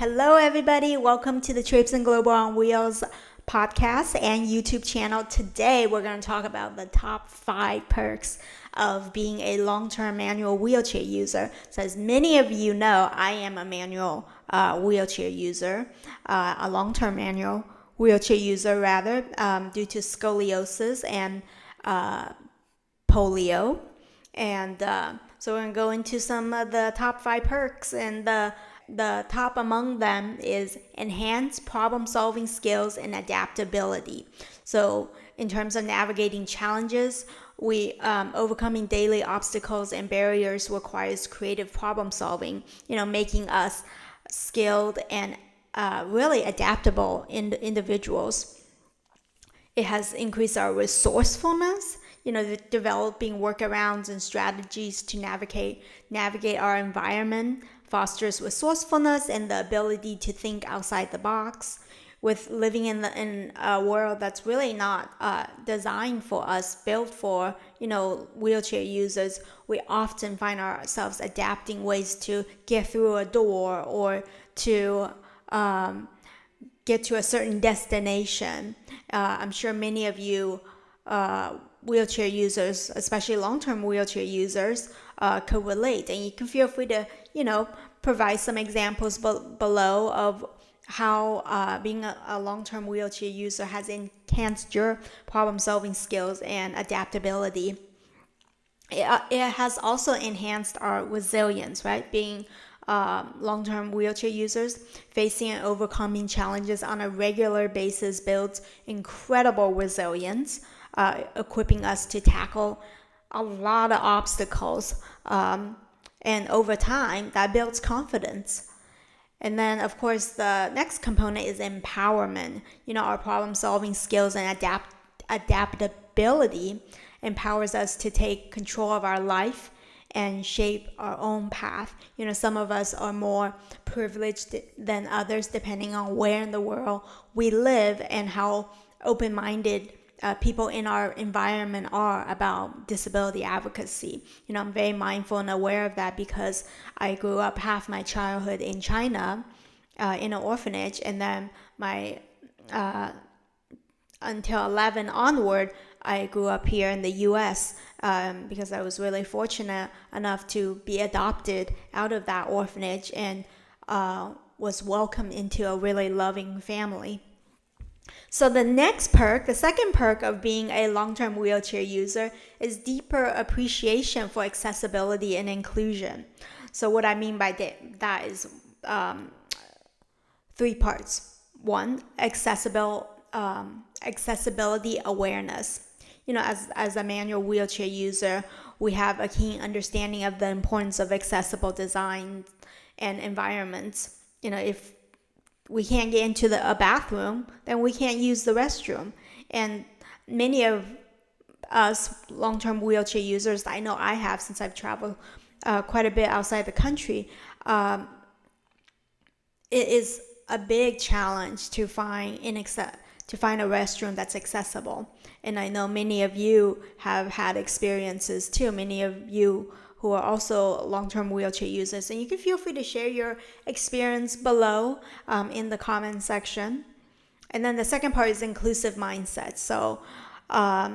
Hello, everybody. Welcome to the Traipsing Global on Wheels podcast and YouTube channel. Today, we're going to talk about the top 5 perks of being a long-term manual wheelchair user. So as many of you know, I am a manual wheelchair user, a long-term manual wheelchair user rather, due to scoliosis and polio. And so we're going to go into some of the top 5 perks, and the top among them is enhanced problem-solving skills and adaptability. So in terms of navigating challenges, overcoming daily obstacles and barriers requires creative problem-solving, making us skilled and really adaptable individuals. It has increased our resourcefulness, developing workarounds and strategies to navigate our environment, fosters resourcefulness and the ability to think outside the box. With living in a world that's really not designed for us, built for wheelchair users, we often find ourselves adapting ways to get through a door or to get to a certain destination. I'm sure many of you wheelchair users, especially long-term wheelchair users, could relate, and you can feel free to provide some examples below of how being a long-term wheelchair user has enhanced your problem-solving skills and adaptability. It has also enhanced our resilience, right? Being long-term wheelchair users, facing and overcoming challenges on a regular basis builds incredible resilience, equipping us to tackle a lot of obstacles. And over time, that builds confidence. And then, of course, the next component is empowerment. Our problem-solving skills and adaptability empowers us to take control of our life and shape our own path. Some of us are more privileged than others depending on where in the world we live and how open-minded people in our environment are about disability advocacy. I'm very mindful and aware of that because I grew up half my childhood in China, in an orphanage, and then until 11 onward, I grew up here in the U.S. Because I was really fortunate enough to be adopted out of that orphanage and was welcomed into a really loving family. So the next perk, the second perk of being a long-term wheelchair user is deeper appreciation for accessibility and inclusion. So what I mean by that is 3 parts. 1, accessibility awareness. As a manual wheelchair user, we have a keen understanding of the importance of accessible design and environments. If we can't get into a bathroom, then we can't use the restroom. And many of us long-term wheelchair users, I know I have since I've traveled quite a bit outside the country, it is a big challenge to find a restroom that's accessible. And I know many of you have had experiences too, many of you who are also long-term wheelchair users. And you can feel free to share your experience below in the comment section. And then the second part is inclusive mindset. So our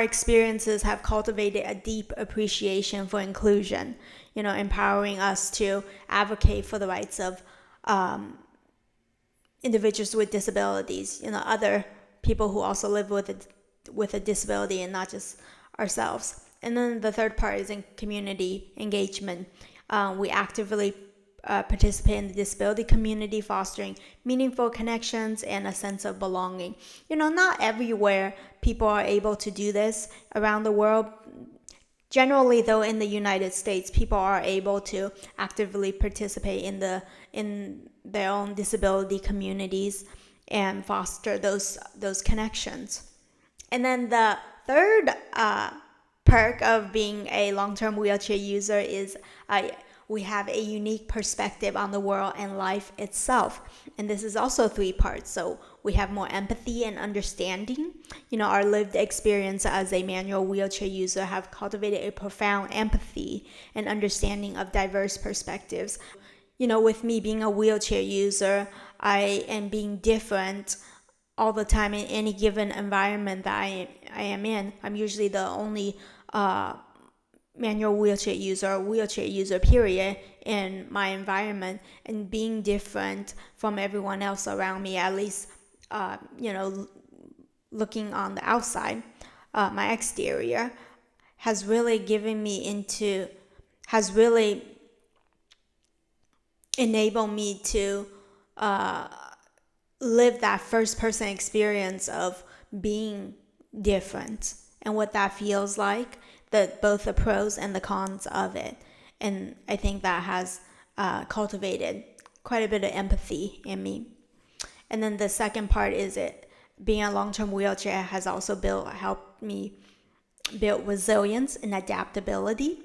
experiences have cultivated a deep appreciation for inclusion, empowering us to advocate for the rights of individuals with disabilities, other people who also live with a disability and not just ourselves. And then the third part is in community engagement. We actively participate in the disability community, fostering meaningful connections and a sense of belonging. Not everywhere people are able to do this around the world. Generally, though, in the United States, people are able to actively participate in their own disability communities and foster those connections. And then the third perk of being a long-term wheelchair user is we have a unique perspective on the world and life itself. And this is also 3 parts. So we have more empathy and understanding. Our lived experience as a manual wheelchair user have cultivated a profound empathy and understanding of diverse perspectives. with me being a wheelchair user, I am being different all the time in any given environment that I am in. I'm usually the only manual wheelchair user or wheelchair user period in my environment, and being different from everyone else around me, at least looking on the outside, my exterior has really enabled me to live that first person experience of being different and what that feels like, both the pros and the cons of it. And I think that has cultivated quite a bit of empathy in me. And then the second part is being a long-term wheelchair has also helped me build resilience and adaptability.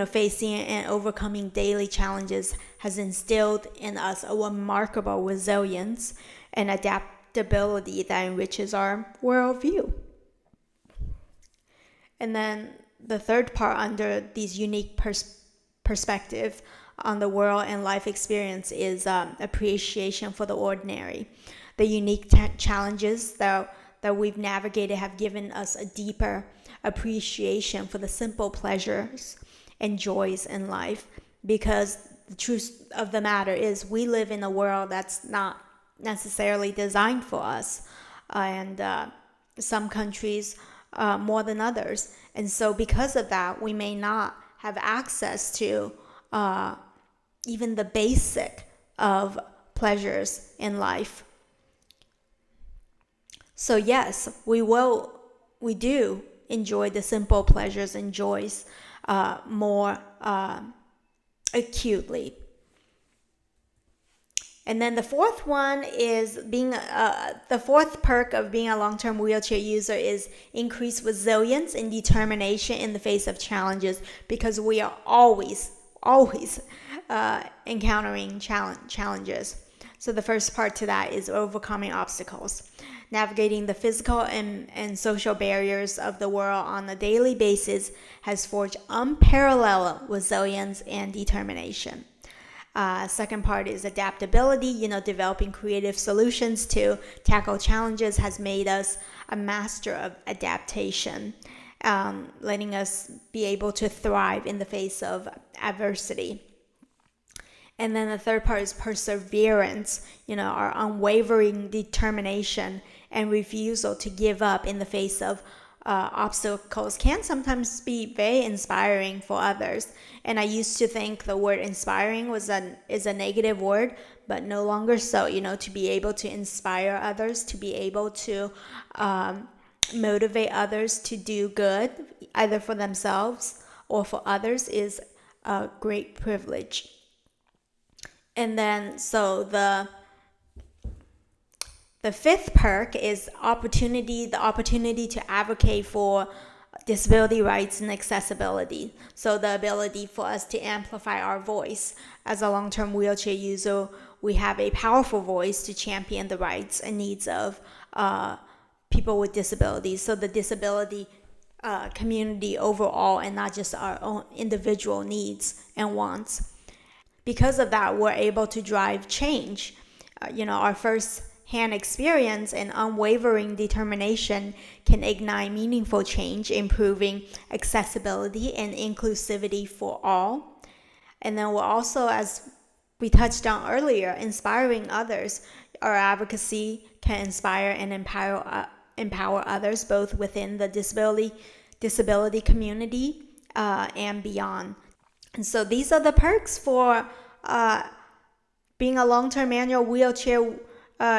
Facing and overcoming daily challenges has instilled in us a remarkable resilience and adaptability that enriches our worldview. And then the third part under these unique perspective on the world and life experience is appreciation for the ordinary. The unique challenges that we've navigated have given us a deeper appreciation for the simple pleasures and joys in life, because the truth of the matter is we live in a world that's not necessarily designed for us, and some countries more than others. And so because of that, we may not have access to even the basic of pleasures in life. So yes, we do enjoy the simple pleasures and joys more acutely. And then the fourth one is the fourth perk of being a long-term wheelchair user is increased resilience and determination in the face of challenges, because we are always encountering challenges. So the first part to that is overcoming obstacles. Navigating the physical and social barriers of the world on a daily basis has forged unparalleled resilience and determination. Second part is adaptability. Developing creative solutions to tackle challenges has made us a master of adaptation, letting us be able to thrive in the face of adversity. And then the third part is perseverance, our unwavering determination and refusal to give up in the face of obstacles can sometimes be very inspiring for others. And I used to think the word inspiring is a negative word, but no longer so. To be able to inspire others, to be able to motivate others to do good, either for themselves or for others, is a great privilege. And then so the fifth perk is the opportunity to advocate for disability rights and accessibility. So the ability for us to amplify our voice. As a long-term wheelchair user, we have a powerful voice to champion the rights and needs of people with disabilities. So the disability community overall, and not just our own individual needs and wants. Because of that, we're able to drive change. Our first-hand experience and unwavering determination can ignite meaningful change, improving accessibility and inclusivity for all. And then we're also, as we touched on earlier, inspiring others. Our advocacy can inspire and empower others, both within the disability community and beyond. And so these are the perks for being a long-term manual wheelchair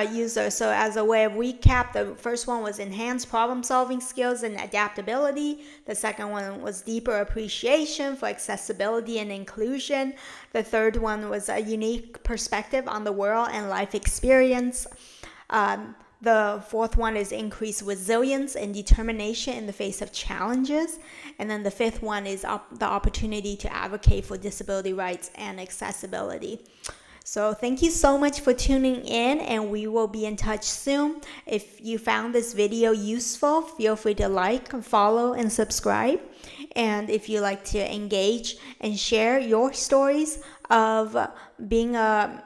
user. So as a way of recap, the first one was enhanced problem-solving skills and adaptability. The second one was deeper appreciation for accessibility and inclusion. The third one was a unique perspective on the world and life experience. The fourth one is increased resilience and determination in the face of challenges. And then the fifth one is the opportunity to advocate for disability rights and accessibility. So thank you so much for tuning in, and we will be in touch soon. If you found this video useful, feel free to like, follow, and subscribe. And if you like to engage and share your stories of being a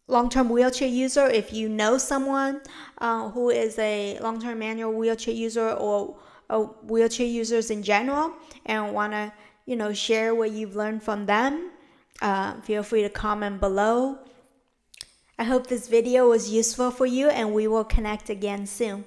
long-term wheelchair user. If you know someone who is a long-term manual wheelchair user or wheelchair users in general and want to, share what you've learned from them, feel free to comment below. I hope this video was useful for you, and we will connect again soon.